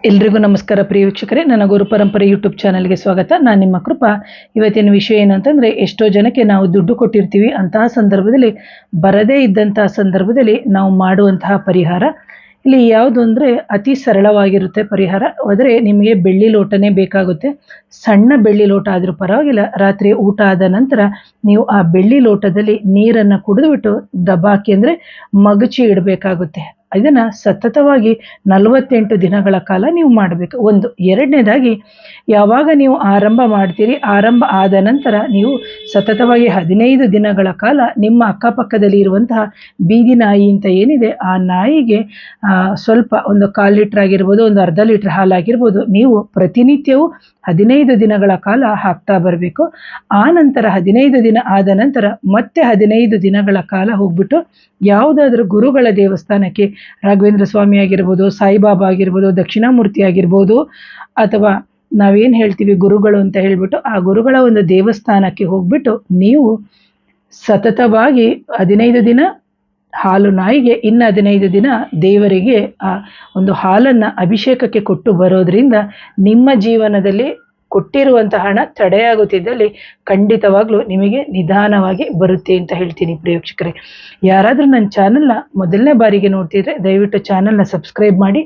ಎಲ್ರಿಗೂ ನಮಸ್ಕಾರ ಪ್ರಿಯ ವೀಕ್ಷಕರೇ, ನನ್ನ ಗುರು ಪರಂಪರೆ ಯೂಟ್ಯೂಬ್ ಚಾನಲ್ಗೆ ಸ್ವಾಗತ. ನಾನು ನಿಮ್ಮ ಕೃಪಾ. ಇವತ್ತಿನ ವಿಷಯ ಏನಂತಂದರೆ, ಎಷ್ಟೋ ಜನಕ್ಕೆ ನಾವು ದುಡ್ಡು ಕೊಟ್ಟಿರ್ತೀವಿ, ಅಂತಹ ಸಂದರ್ಭದಲ್ಲಿ ಬರದೇ ಇದ್ದಂತಹ ಸಂದರ್ಭದಲ್ಲಿ ನಾವು ಮಾಡುವಂತಹ ಪರಿಹಾರ ಇಲ್ಲಿ ಯಾವುದು ಅಂದರೆ ಅತಿ ಸರಳವಾಗಿರುತ್ತೆ ಪರಿಹಾರ. ಆದರೆ ನಿಮಗೆ ಬೆಳ್ಳಿ ಲೋಟನೇ ಬೇಕಾಗುತ್ತೆ. ಸಣ್ಣ ಬೆಳ್ಳಿ ಲೋಟ ಆದರೂ ಪರವಾಗಿಲ್ಲ. ರಾತ್ರಿ ಊಟ ಆದ ನಂತರ ನೀವು ಆ ಬೆಳ್ಳಿ ಲೋಟದಲ್ಲಿ ನೀರನ್ನು ಕುಡಿದುಬಿಟ್ಟು ದಬಾಕಿ ಅಂದರೆ ಮಗಚಿ ಇಡಬೇಕಾಗುತ್ತೆ. ಇದನ್ನು ಸತತವಾಗಿ 48 ದಿನಗಳ ಕಾಲ ನೀವು ಮಾಡಬೇಕು. ಒಂದು. ಎರಡನೇದಾಗಿ, ಯಾವಾಗ ನೀವು ಆರಂಭ ಮಾಡ್ತೀರಿ, ಆರಂಭ ಆದ ನಂತರ ನೀವು ಸತತವಾಗಿ 15 ದಿನಗಳ ಕಾಲ ನಿಮ್ಮ ಅಕ್ಕಪಕ್ಕದಲ್ಲಿ ಇರುವಂತಹ ಬೀದಿ ನಾಯಿ ಅಂತ ಏನಿದೆ, ಆ ನಾಯಿಗೆ ಸ್ವಲ್ಪ ಒಂದು 1/4 ಲೀಟ್ರ್ ಆಗಿರ್ಬೋದು, ಒಂದು ಅರ್ಧ ಲೀಟ್ರ್ ಹಾಲಾಗಿರ್ಬೋದು, ನೀವು ಪ್ರತಿನಿತ್ಯವೂ 15 ದಿನಗಳ ಕಾಲ ಹಾಕ್ತಾ ಬರಬೇಕು. ಆ ನಂತರ 15 ದಿನ ಆದ ನಂತರ ಮತ್ತೆ 15 ದಿನಗಳ ಕಾಲ ಹೋಗ್ಬಿಟ್ಟು ಯಾವುದಾದ್ರೂ ಗುರುಗಳ ದೇವಸ್ಥಾನಕ್ಕೆ, ರಾಘವೇಂದ್ರ ಸ್ವಾಮಿ ಆಗಿರ್ಬೋದು, ಸಾಯಿಬಾಬಾ ಆಗಿರ್ಬೋದು, ದಕ್ಷಿಣಾಮೂರ್ತಿ ಆಗಿರ್ಬೋದು, ಅಥವಾ ನಾವೇನು ಹೇಳ್ತೀವಿ ಗುರುಗಳು ಅಂತ ಹೇಳಿಬಿಟ್ಟು ಆ ಗುರುಗಳ ಒಂದು ದೇವಸ್ಥಾನಕ್ಕೆ ಹೋಗ್ಬಿಟ್ಟು ನೀವು ಸತತವಾಗಿ 15 ದಿನ ಹಾಲು ನಾಯಿಗೆ, ಇನ್ನು 15 ದಿನ ದೇವರಿಗೆ ಆ ಒಂದು ಹಾಲನ್ನು ಅಭಿಷೇಕಕ್ಕೆ ಕೊಟ್ಟು ಬರೋದ್ರಿಂದ ನಿಮ್ಮ ಜೀವನದಲ್ಲಿ ಕೊಟ್ಟಿರುವಂಥ ಹಣ ತಡೆಯಾಗುತ್ತಿದ್ದಲ್ಲಿ ಖಂಡಿತವಾಗ್ಲೂ ನಿಮಗೆ ನಿಧಾನವಾಗಿ ಬರುತ್ತೆ ಅಂತ ಹೇಳ್ತೀನಿ ಪ್ರೇಕ್ಷಕರೇ. ಯಾರಾದರೂ ನನ್ನ ಚಾನಲ್ನ ಮೊದಲನೇ ಬಾರಿಗೆ ನೋಡ್ತಿದ್ರೆ ದಯವಿಟ್ಟು ಚಾನಲ್ನ ಸಬ್ಸ್ಕ್ರೈಬ್ ಮಾಡಿ,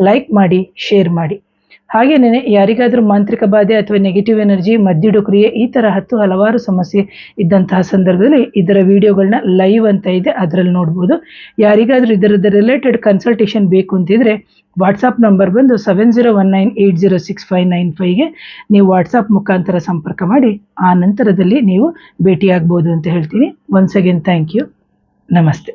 ಲೈಕ್ ಮಾಡಿ, ಶೇರ್ ಮಾಡಿ. ಹಾಗೆಯೇ ಯಾರಿಗಾದರೂ ಮಾಂತ್ರಿಕ ಬಾಧೆ ಅಥವಾ ನೆಗೆಟಿವ್ ಎನರ್ಜಿ, ಮದ್ದಿಡು ಕ್ರಿಯೆ, ಈ ಥರ ಹಲವಾರು ಸಮಸ್ಯೆ ಇದ್ದಂತಹ ಸಂದರ್ಭದಲ್ಲಿ ಇದರ ವಿಡಿಯೋಗಳನ್ನ ಲೈವ್ ಅಂತ ಇದೆ, ಅದರಲ್ಲಿ ನೋಡ್ಬೋದು. ಯಾರಿಗಾದರೂ ಇದರದ ರಿಲೇಟೆಡ್ ಕನ್ಸಲ್ಟೇಷನ್ ಬೇಕು ಅಂತಿದ್ರೆ ವಾಟ್ಸಪ್ ನಂಬರ್ ಬಂದು 7019806595ಗೆ ನೀವು ವಾಟ್ಸಪ್ ಮುಖಾಂತರ ಸಂಪರ್ಕ ಮಾಡಿ ಆ ನಂತರದಲ್ಲಿ ನೀವು ಭೇಟಿಯಾಗ್ಬೋದು ಅಂತ ಹೇಳ್ತೀನಿ. Once again thank you. ನಮಸ್ತೆ.